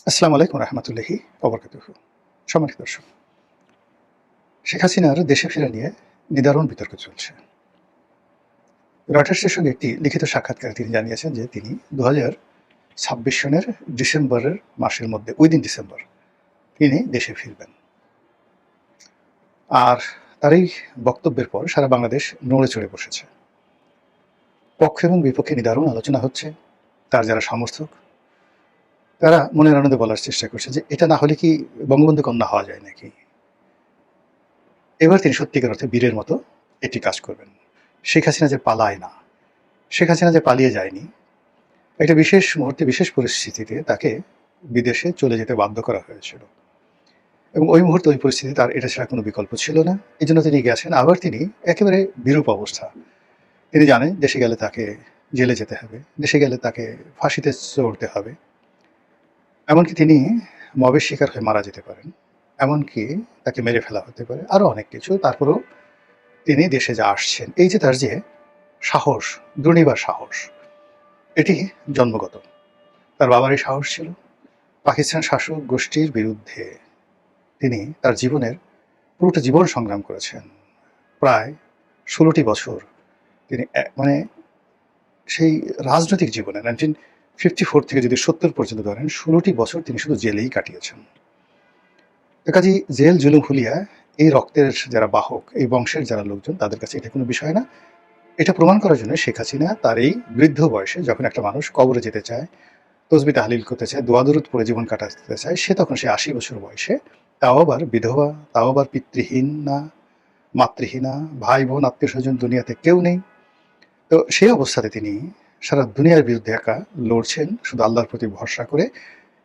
আসসালামু আলাইকুম রহমতুল্লাহি ওবরকাতুহু। সম্মানিত দর্শক, শেখ হাসিনার দেশে ফেরা নিয়ে নিদারুণ বিতর্ক চলছে। রয়টার্সের সঙ্গে একটি লিখিত সাক্ষাৎকারে তিনি জানিয়েছেন যে তিনি 2026 সনের ডিসেম্বরের মাসের মধ্যে উইদিন ডিসেম্বর তিনি দেশে ফিরবেন। আর তার এই বক্তব্যের পর সারা বাংলাদেশ নড়ে চড়ে বসেছে। পক্ষ এবং বিপক্ষে নিদারুণ আলোচনা হচ্ছে। তার যারা সমর্থক তারা মনের আনন্দে বলার চেষ্টা করছে যে এটা না হলে কি বঙ্গবন্ধু কন্যা হওয়া যায় নাকি। এবার তিনি সত্যিকার অর্থে বীরের মতো একটি কাজ করবেন। শেখ হাসিনা যে পালায় না, শেখ হাসিনা যে পালিয়ে যায়নি, একটা বিশেষ মুহূর্তে বিশেষ পরিস্থিতিতে তাকে বিদেশে চলে যেতে বাধ্য করা হয়েছিল এবং ওই মুহূর্তে ওই পরিস্থিতি তার এটা ছাড়া কোনো বিকল্প ছিল না। এই জন্য তিনি গেছেন। আবার তিনি একেবারে বিরূপ অবস্থা, তিনি জানেন দেশে গেলে তাকে জেলে যেতে হবে, দেশে গেলে তাকে ফাঁসিতে চড়তে হবে, এমনকি তিনি মবের শিকার হয়ে মারা যেতে পারেন, এমনকি তাকে মেরে ফেলা হতে পারে, আরও অনেক কিছু। তারপরেও তিনি দেশে যা আসছেন, এই যে তার যে সাহস, দুর্নিবার সাহস, এটি জন্মগত। তার বাবারই সাহস ছিল। পাকিস্তান শাসক গোষ্ঠীর বিরুদ্ধে তিনি তার জীবনের পুরোটা জীবন সংগ্রাম করেছেন। প্রায় 16টি বছর তিনি মানে সেই রাজনৈতিক জীবনে 1954 থেকে যদি 70 পর্যন্ত ধরেন 16টি বছর তিনি শুধু জেলেই কাটিয়েছেন। কাজেই জেল জুলুম হুলিয়া এই রক্তের যারা বাহক, এই বংশের যারা লোকজন, তাদের কাছে এটা কোনো বিষয় না। এটা প্রমাণ করার জন্য শেখ হাসিনা তার এই বৃদ্ধ বয়সে যখন একটা মানুষ কবরে যেতে চায়, তসবি তাহলিল করতে চায়, দোয়া দরুদ পড়ে জীবন কাটাতে চায়, সে তখন সে 80 বছর বয়সে, তাও আবার বিধবা, তাও আবার পিতৃহীন না, মাতৃহীনা, ভাই বোন আত্মীয় স্বজন দুনিয়াতে কেউ নেই। তো সেই অবস্থাতে তিনি সারা দুনিয়ার বিরুদ্ধে একা লড়ছেন শুধু আল্লাহর প্রতি ভরসা করে।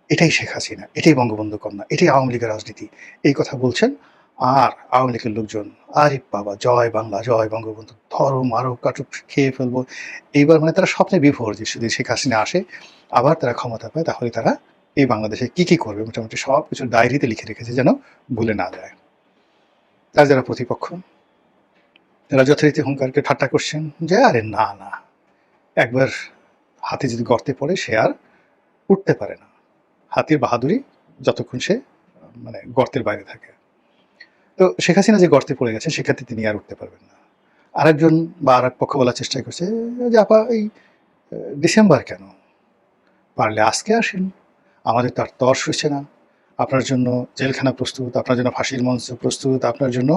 এটাই শেখ হাসিনা, এটাই বঙ্গবন্ধু কন্যা, এটাই আওয়ামী লীগের রাজনীতি, এই কথা বলছেন। আর আওয়ামী লীগের লোকজন, আরে বাবা, জয় বাংলা, জয় বঙ্গবন্ধু, ধরো মারো কাটু, খেয়ে ফেলবো। এইবার মানে তারা স্বপ্নে বিভোর যে যদি শেখ হাসিনা আসে, আবার তারা ক্ষমতা পায়, তাহলে তারা এই বাংলাদেশে কি কি করবে মোটামুটি সব কিছু ডায়েরিতে লিখে রেখেছে যেন ভুলে না যায়। তার যারা প্রতিপক্ষ, তারা যথারীতি হুঙ্কারকে ঠাট্টা করছেন যে আরে না না, একবার হাতি যদি গর্তে পড়ে সে আর উঠতে পারে না। হাতির বাহাদুরি যতক্ষণ সে মানে গর্তের বাইরে থাকে। তো শেখ হাসিনা যে গর্তে পড়ে গেছে সেক্ষেত্রে তিনি আর উঠতে পারবেন না। আরেকজন বা আর এক পক্ষ বলার চেষ্টা করছে যে আপা এই ডিসেম্বর কেন, পারলে আজকে আসেন, আমাদের তার তর সইছে না। আপনার জন্য জেলখানা প্রস্তুত, আপনার জন্য ফাঁসির মঞ্চ প্রস্তুত, আপনার জন্য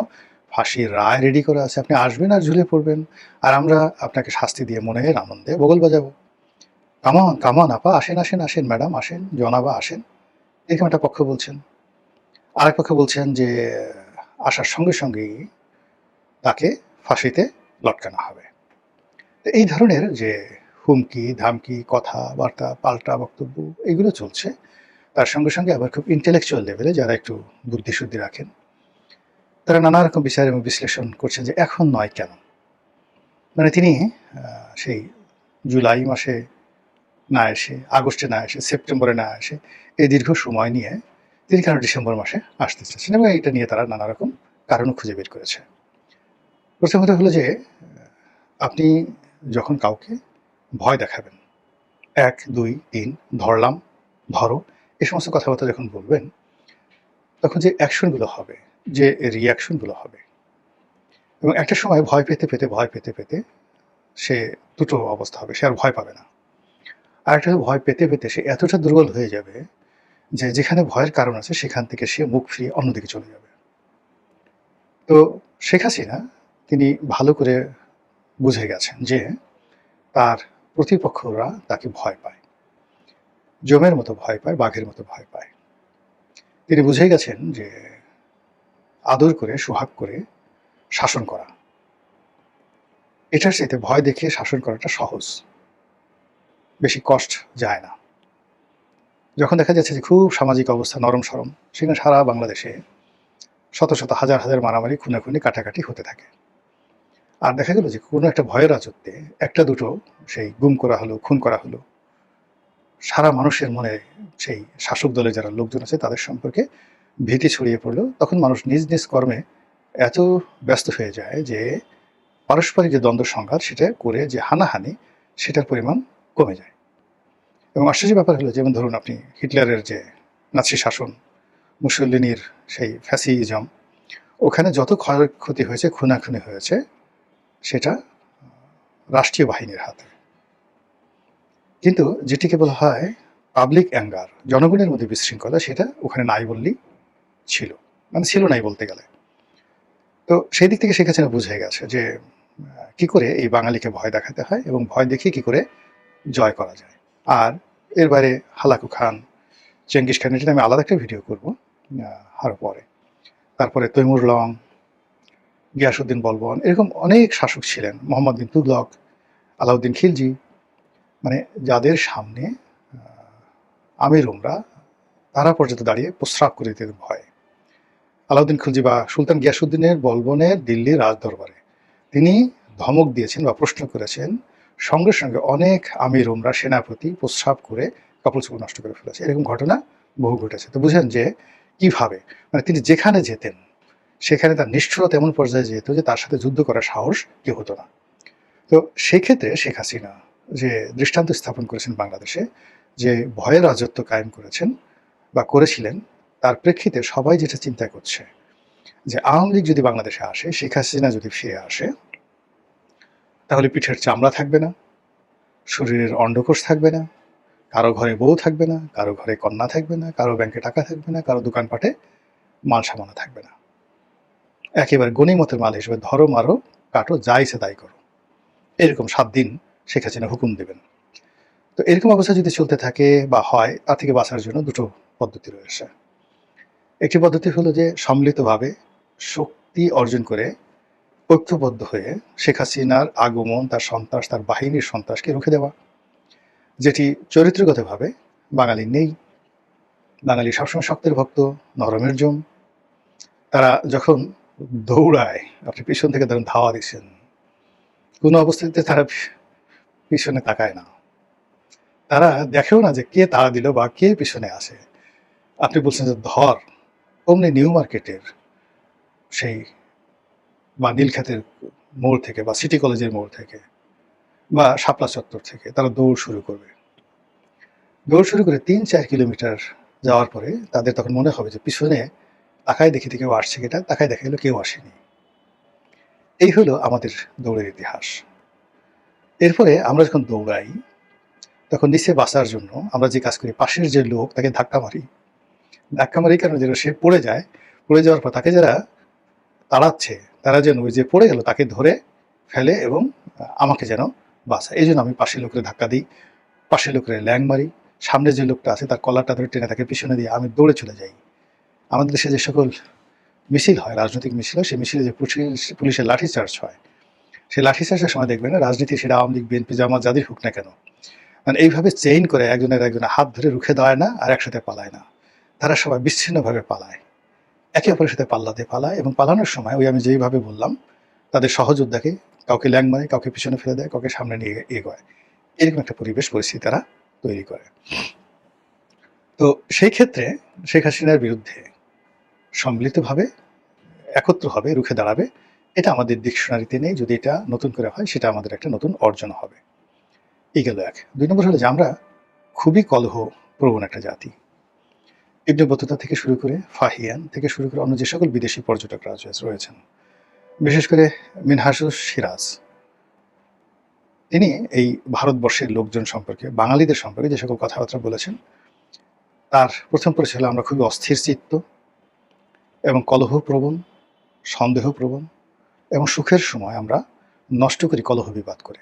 ফাঁসির রায় রেডি করা আছে, আপনি আসবেন আর ঝুলে পড়বেন, আর আমরা আপনাকে শাস্তি দিয়ে মনের আনন্দে বগল বাজাবো। কামান কামান আপা, আসেন আসেন আসেন ম্যাডাম, আসেন জনাবা, আসেন। এরকম একটা পক্ষ বলছেন। আরেক পক্ষ বলছেন যে আসার সঙ্গে সঙ্গেই তাকে ফাঁসিতে লটকানো হবে। তো এই ধরনের যে হুমকি ধামকি, কথাবার্তা, পাল্টা বক্তব্য, এগুলো চলছে। তার সঙ্গে সঙ্গে আবার খুব ইন্টেলেকচুয়াল লেভেলে যারা একটু বুদ্ধিশুদ্ধি রাখেন, তারা নানা রকম বিচার এবং বিশ্লেষণ করছেন যে এখন নয় কেন। মানে তিনি সেই জুলাই মাসে না এসে, আগস্টে না এসে, সেপ্টেম্বরে না এসে, এই দীর্ঘ সময় নিয়ে তিনি কেন ডিসেম্বর মাসে আসতে চাচ্ছেন, এবং এটা নিয়ে তারা নানা রকম কারণও খুঁজে বের করেছে। প্রথমত হলো যে আপনি যখন কাউকে ভয় দেখাবেন, 1, 2, 3 ধরলাম, ধরো, এই সমস্ত কথাবার্তা যখন বলবেন, তখন যে অ্যাকশনগুলো হবে, যে রিয়াকশনগুলো হবে, এবং একটা সময় ভয় পেতে পেতে ভয় পেতে পেতে সে দুটো অবস্থা হবে, সে আর ভয় পাবে না। আরেকটা ভয় পেতে পেতে সে এতটা দুর্বল হয়ে যাবে যে যেখানে ভয়ের কারণ আছে সেখান থেকে সে মুখ ফিরিয়ে অন্যদিকে চলে যাবে। তো শেখ হাসিনা তিনি ভালো করে বুঝে গেছেন যে তার প্রতিপক্ষরা তাকে ভয় পায়, জমের মতো ভয় পায়, বাঘের মতো ভয় পায়। তিনি বুঝে গেছেন যে আদর করে, সোহাগ করে শাসন করা, এটার চাইতে ভয় দেখিয়ে শাসন করাটা সহজ, বেশি কষ্ট যায় না। যখন দেখা যাচ্ছে যে খুব সামাজিক অবস্থা নরম সরম, সেখানে সারা বাংলাদেশে শত শত হাজার হাজার মারামারি, খুনাখুনি, কাটাকাটি হতে থাকে। আর দেখা গেল যে কোনো একটা ভয়ের রাজত্বে একটা দুটো সেই গুম করা হলো, খুন করা হলো, সারা মানুষের মনে সেই শাসক দলের যারা লোকজন আছে তাদের সম্পর্কে ভীতি ছড়িয়ে পড়লো। তখন মানুষ নিজ নিজ কর্মে এত ব্যস্ত হয়ে যায় যে পারস্পরিক যে দ্বন্দ্ব সংঘাত সেটা করে যে হানাহানি, সেটার পরিমাণ কমে যায়। এবং আশ্চর্য ব্যাপার হলো, যেমন ধরুন আপনি হিটলারের যে নাৎসি শাসন, মুসলিনীর সেই ফ্যাসিজম, ওখানে যত ক্ষয়ক্ষতি হয়েছে, খুনাখুনি হয়েছে, সেটা রাষ্ট্রীয় বাহিনীর হাতে। কিন্তু যেটিকে বলা হয় পাবলিক অ্যাঙ্গার, জনগণের মধ্যে বিশৃঙ্খলা, সেটা ওখানে নাই বললেই ছিল, মানে ছিল নাই বলতে গেলে। তো সেই দিক থেকে শেখ হাসিনা বুঝে গেছে যে কি করে এই বাঙালিকে ভয় দেখাতে হয় এবং ভয় দেখিয়ে কি করে জয় করা যায়। আর এর বাইরে হালাকু খান, চেঙ্গিস খান, এটা আমি আলাদা একটা ভিডিও করবো আরো পরে। তারপরে তৈমুর লং, গিয়াসউদ্দিন বলবন, এরকম অনেক শাসক ছিলেন, মোহাম্মদ বিন তুগলক, আলাউদ্দিন খিলজি, মানে যাদের সামনে আমির উমরা তারা পর্যন্ত দাঁড়িয়ে প্রস্রাব করে দিতে ভয়। আলাউদ্দিন খিলজি বা সুলতান গিয়াসউদ্দিনের বলবনের দিল্লির রাজদরবারে তিনি ধমক দিয়েছেন বা প্রশ্ন করেছেন, সঙ্গে সঙ্গে অনেক আমির উমরা সেনাপতি প্রস্রাব করে কাপড় চোপড় নষ্ট করে ফেলেছে। এরকম ঘটনা বহু ঘটেছে। তো বুঝেন যে কিভাবে, মানে তিনি যেখানে যেতেন সেখানে তার নিষ্ঠুরতা এমন পর্যায়ে যেত যে তার সাথে যুদ্ধ করার সাহস কেউ হতো না। তো সেক্ষেত্রে শেখ হাসিনা যে দৃষ্টান্ত স্থাপন করেছেন বাংলাদেশে, যে ভয়ের রাজত্ব কায়েম করেছেন বা করেছিলেন, তার প্রেক্ষিতে সবাই যেটা চিন্তা করছে যে আওয়ামী লীগ যদি বাংলাদেশে আসে, শেখ হাসিনা যদি ফিরে আসে, তাহলে পিঠের চামড়া থাকবে না, শরীরের অন্ডকোষ থাকবে না, কারো ঘরে বউ থাকবে না, কারো ঘরে কন্যা থাকবে না, কারো ব্যাংকে টাকা থাকবে না, কারো দোকানপাটে মাল সামানা থাকবে না। একেবারে গনিমতের মাল হিসেবে ধরো, মারো, কাটো, যা ইচ্ছে তাই করো, এরকম 7 দিন শেখ হাসিনা হুকুম দেবেন। তো এরকম অবস্থা যদি চলতে থাকে বা হয়, তা থেকে বাঁচার জন্য দুটো পদ্ধতি রয়েছে। একটি পদ্ধতি হলো যে সম্মিলিতভাবে শক্তি অর্জন করে ঐক্যবদ্ধ হয়ে শেখ হাসিনার আগমন, তার সন্ত্রাস, তার বাহিনীর সন্ত্রাসকে রুখে দেওয়া, যেটি চরিত্রগতভাবে বাঙালি নেই। বাঙালি সবসময় শক্তের ভক্ত, নরমের জম। তারা যখন দৌড়ায়, আপনি পিছন থেকে ধরেন ধাওয়া দিচ্ছেন, কোনো অবস্থাতে তারা পিছনে তাকায় না, তারা দেখেও না যে কে তাড়া দিল বা কে পিছনে আসে। আপনি বলছেন যে ধর, অমনি নিউ মার্কেটের সেই বা নীলক্ষেতের মোড় থেকে বা সিটি কলেজের মোড় থেকে বা শাপলা চত্বর থেকে তারা দৌড় শুরু করবে। দৌড় শুরু করে ৩-৪ কিলোমিটার যাওয়ার পরে তাদের তখন মনে হবে যে পিছনে তাকায় দেখি কেউ আসছে কিনা, তাকায় দেখা গেলো কেউ আসেনি। এই হলো আমাদের দৌড়ের ইতিহাস। এরপরে আমরা যখন দৌড়াই, তখন নিচে বাঁচার জন্য আমরা যে কাজ করি, পাশের যে লোক তাকে ধাক্কা মারি। ধাক্কা মারি কারণ যেন সে পড়ে যায়, পড়ে যাওয়ার পর তাকে যারা তাড়াচ্ছে তারা যেন ওই যে পড়ে গেল তাকে ধরে ফেলে এবং আমাকে যেন বাঁচায়। এই জন্য আমি পাশের লোকের ধাক্কা দিই, পাশের লোকের ল্যাং মারি, সামনে যে লোকটা আছে তার কলারটা ধরে টেনে তাকে পিছনে দিয়ে আমি দৌড়ে চলে যাই। আমাদের দেশে যে সকল মিছিল হয়, রাজনৈতিক মিছিল হয়, সেই মিছিলে যে পুলিশের লাঠিচার্জ হয়, সেই লাঠিচার্জের সময় দেখবেন রাজনীতি, সেটা আওয়ামী লীগ, বিএনপি, জামাত, যাদের হোক না কেন, মানে এইভাবে চেইন করে একজনের হাত ধরে রুখে দেওয়ায় না আর একসাথে পালায় না, তারা সবাই বিচ্ছিন্নভাবে পালায়, একে অপরের সাথে পাল্লা দিয়ে পালায়। এবং পালানোর সময় ওই আমি যেইভাবে বললাম, তাদের সহযোদ্ধাকে কাউকে ল্যাং মারে, কাউকে পিছনে ফেলে দেয়, কাউকে সামনে নিয়ে এগোয়, এরকম একটা পরিবেশ পরিস্থিতি তারা তৈরি করে। তো সেই ক্ষেত্রে শেখ হাসিনার বিরুদ্ধে সম্মিলিতভাবে একত্র হবে, রুখে দাঁড়াবে, এটা আমাদের ডিকশনারিতে নেই। যদি এটা নতুন করে হয়, সেটা আমাদের একটা নতুন অর্জন হবে। এই গেল এক। 2 নম্বর হলো যে আমরা খুবই কলহ প্রবণ একটা জাতি। ইবনে বতুতা থেকে শুরু করে, ফাহিয়ান থেকে শুরু করে অন্য যে সকল বিদেশি পর্যটকরা রয়েছেন, বিশেষ করে মিনহাসুস সিরাজ, তিনি এই ভারতবর্ষের লোকজন সম্পর্কে, বাঙালিদের সম্পর্কে যে সকল কথাবার্তা বলেছেন, তার প্রথম পরিচয় হলো আমরা খুবই অস্থির চিত্ত এবং কলহপ্রবণ, সন্দেহপ্রবণ, এবং সুখের সময় আমরা নষ্ট করি কলহ বিবাদ করে।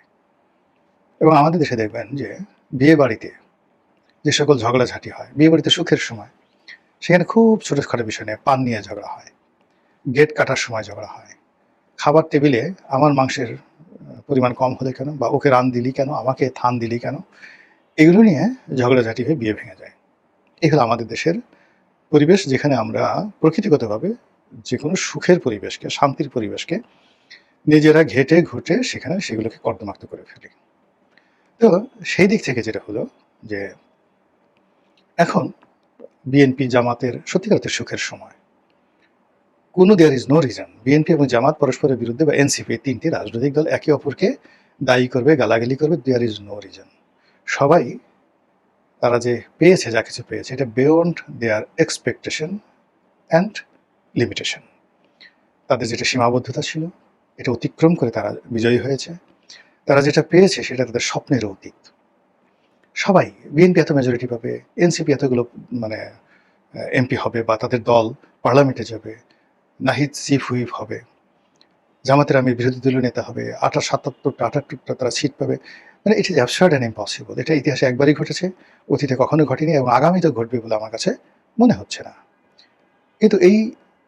এবং আমাদের দেশে দেখবেন যে বিয়ে বাড়িতে যে সকল ঝগড়াঝাটি হয়, বিয়ে বাড়িতে সুখের সময়, সেখানে খুব ছোটখাটো বিষয় নিয়ে, পান নিয়ে ঝগড়া হয়, গেট কাটার সময় ঝগড়া হয়, খাবার টেবিলে আমার মাংসের পরিমাণ কম হলে কেন, বা ওকে রান দিলি কেন, আমাকে থান দিলি কেন, এগুলো নিয়ে ঝগড়াঝাটি হয়ে বিয়ে ভেঙে যায়। এই হলো আমাদের দেশের পরিবেশ, যেখানে আমরা প্রকৃতিগতভাবে যে কোনো সুখের পরিবেশকে, শান্তির পরিবেশকে নিজেরা ঘেটে ঘুটে সেখানে সেগুলোকে কর্দমাক্ত করে ফেলি। তো সেই দিক থেকে যেটা হলো যে এখন বিএনপি জামাতের সত্যিকারের সুখের সময়, কোনো there is no reason BNP এবং জামাত পরস্পরের বিরুদ্ধে, বা এনসিপি, 3টি রাজনৈতিক দল একে অপরকে দায়ী করবে, গালাগালি করবে, দেয়ার ইজ নো রিজন। সবাই তারা যে পেয়েছে, যা কিছু পেয়েছে, এটা beyond there expectation and limitation. তাদের যেটা সীমাবদ্ধতা ছিল, এটা অতিক্রম করে তারা বিজয়ী হয়েছে। তারা যেটা পেয়েছে সেটা তাদের স্বপ্নের অতীত। সবাই, বিএনপি এত মেজরিটি পাবে, এনসিপি এতগুলো মানে এমপি হবে বা তাদের দল পার্লামেন্টে যাবে, নাহিদ চিফ হুইপ হবে, জামাতের আমির বিরোধী দলীয় নেতা হবে, 78টা তারা সিট পাবে। মানে it is absurd and impossible. এটা ইতিহাসে একবারই ঘটেছে, অতীতে কখনো ঘটেনি এবং আগামীতেও ঘটবে বলে আমার কাছে মনে হচ্ছে না। কিন্তু এই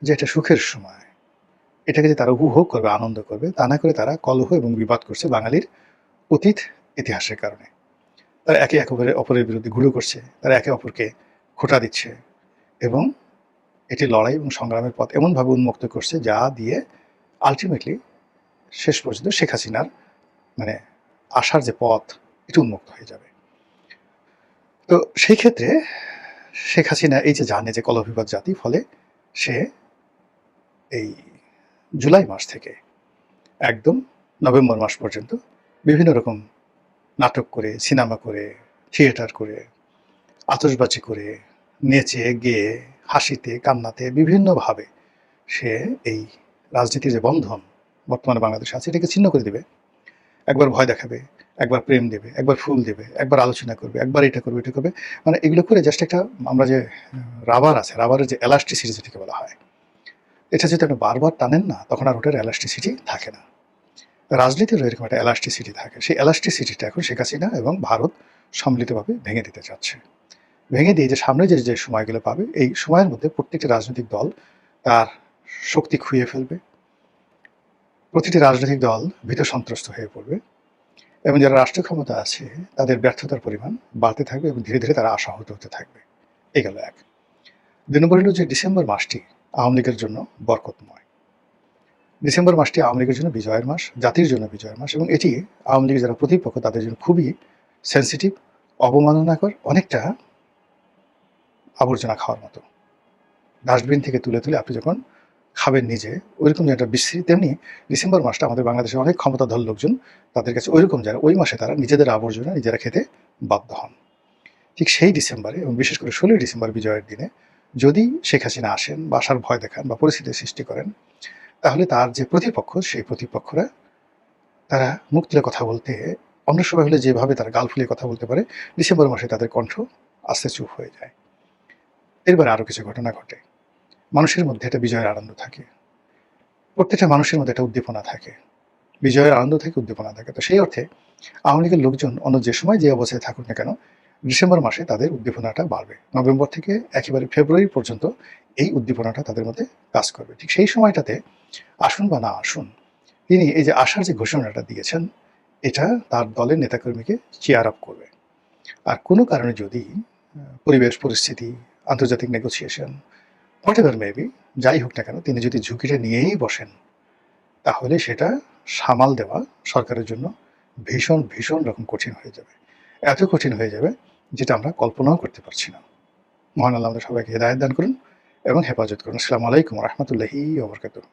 যে একটা সুখের সময়, এটাকে যে তারা উপভোগ করবে, আনন্দ করবে, তা না করে তারা কলহ এবং বিবাদ করছে বাঙালির অতীত ইতিহাসের কারণে। তারা একে অপরের বিরুদ্ধে ঘুরে করছে, তারা একে অপরকে খোঁটা দিচ্ছে এবং এটি লড়াই এবং সংগ্রামের পথ এমনভাবে উন্মুক্ত করছে যা দিয়ে আলটিমেটলি শেষ পর্যন্ত শেখ হাসিনার মানে আসার যে পথ, এটা উন্মুক্ত হয়ে যাবে। তো সেই ক্ষেত্রে শেখ হাসিনা এই যে জানে যে কলহ-বিবাদ জাতি, ফলে সে এই জুলাই মাস থেকে একদম নভেম্বর মাস পর্যন্ত বিভিন্ন রকম নাটক করে, সিনেমা করে, থিয়েটার করে, আতশবাজি করে, নেচে গেয়ে, হাসিতে কান্নাতে বিভিন্নভাবে সে এই রাজনীতির যে বন্ধন বর্তমানে বাংলাদেশে আছে, এটাকে ছিন্ন করে দেবে। একবার ভয় দেখাবে, একবার প্রেম দেবে, একবার ফুল দেবে, একবার আলোচনা করবে, একবার এটা করবে, এটা করবে। মানে এগুলো করে জাস্ট একটা, আমরা যে রাবার আছে, রাবারের যে এলাস্টিসিটি যেটাকে বলা হয়, এটা যদি আপনি বারবার টানেন না, তখন আর ওটার এলাস্টিসিটি থাকে না। রাজনীতির এরকম একটা এলাস্টিসিটি থাকে। সেই এলাস্টিসিটিটা এখন শেখ হাসিনা এবং ভারত সম্মিলিতভাবে ভেঙে দিতে চাচ্ছে। ভেঙে দিয়ে যে সামনে যে সময়গুলো পাবে, এই সময়ের মধ্যে প্রত্যেকটি রাজনৈতিক দল তার শক্তি খুইয়ে ফেলবে, প্রতিটি রাজনৈতিক দল ভীত সন্ত্রস্ত হয়ে পড়বে এবং যারা রাষ্ট্র ক্ষমতা আছে তাদের ব্যর্থতার পরিমাণ বাড়তে থাকবে এবং ধীরে ধীরে তারা আশাহত হতে থাকবে। এই গেল এক। ২ নম্বর হলো যে ডিসেম্বর মাসটি আওয়ামী লীগের জন্য বরকতময়। ডিসেম্বর মাসটি আওয়ামী লীগের জন্য বিজয়ের মাস, জাতির জন্য বিজয়ের মাস এবং এটি আওয়ামী লীগের যারা প্রতিপক্ষ তাদের জন্য খুবই সেন্সিটিভ, অবমাননাকর, অনেকটা আবর্জনা খাওয়ার মতো। ডাস্টবিন থেকে তুলে তুলে আপনি যখন খাবেন নিজে, ওইরকম যে একটা বিশ্রী, তেমনি ডিসেম্বর মাসটা আমাদের বাংলাদেশের অনেক ক্ষমতাধর লোকজন, তাদের কাছে ওইরকম যারা ওই মাসে তারা নিজেদের আবর্জনা নিজেরা খেতে বাধ্য হন। ঠিক সেই ডিসেম্বরে এবং বিশেষ করে ১৬ই ডিসেম্বর বিজয়ের দিনে যদি শেখ হাসিনা আসেন বা আসার ভয় দেখান বা পরিস্থিতির সৃষ্টি করেন, তাহলে তার যে প্রতিপক্ষ, সেই প্রতিপক্ষরা তারা মুখ তুলে কথা বলতে, অন্য সময় হলে যেভাবে তারা গাল ফুলিয়ে কথা বলতে পারে, ডিসেম্বর মাসে তাদের কণ্ঠ আস্তে চুপ হয়ে যায়। এরপরে আরও কিছু ঘটনা ঘটে। মানুষের মধ্যে একটা বিজয়ের আনন্দ থাকে, প্রত্যেকটা মানুষের মধ্যে একটা উদ্দীপনা থাকে, বিজয়ের আনন্দ থেকে উদ্দীপনা থাকে। তো সেই অর্থে আওয়ামী লীগের লোকজন অন্য যে সময় যে অবস্থায় থাকুক না কেন, ডিসেম্বর মাসে তাদের উদ্দীপনাটা বাড়বে। নভেম্বর থেকে একেবারে ফেব্রুয়ারি পর্যন্ত এই উদ্দীপনাটা তাদের মধ্যে কাজ করবে। ঠিক সেই সময়টাতে আসুন বা না আসুন, তিনি এই যে আসার যে ঘোষণাটা দিয়েছেন, এটা তার দলের নেতাকর্মীকে চিয়ার আপ করবে। আর কোনো কারণে যদি পরিবেশ পরিস্থিতি, আন্তর্জাতিক নেগোসিয়েশন, হোয়াট এভার মেবি, যাই হোক না কেন, তিনি যদি ঝুঁকিটা নিয়েই বসেন, তাহলে সেটা সামাল দেওয়া সরকারের জন্য ভীষণ ভীষণ রকম কঠিন হয়ে যাবে। এত কঠিন হয়ে যাবে যেটা আমরা কল্পনাও করতে পারছি না। মহান আল্লাহ আমাদের সবাইকে হেদায়েত দান করুন এবং হেফাজত করুন। আসসালামু আলাইকুম ওয়া রাহমাতুল্লাহি ওয়া বারাকাতুহু।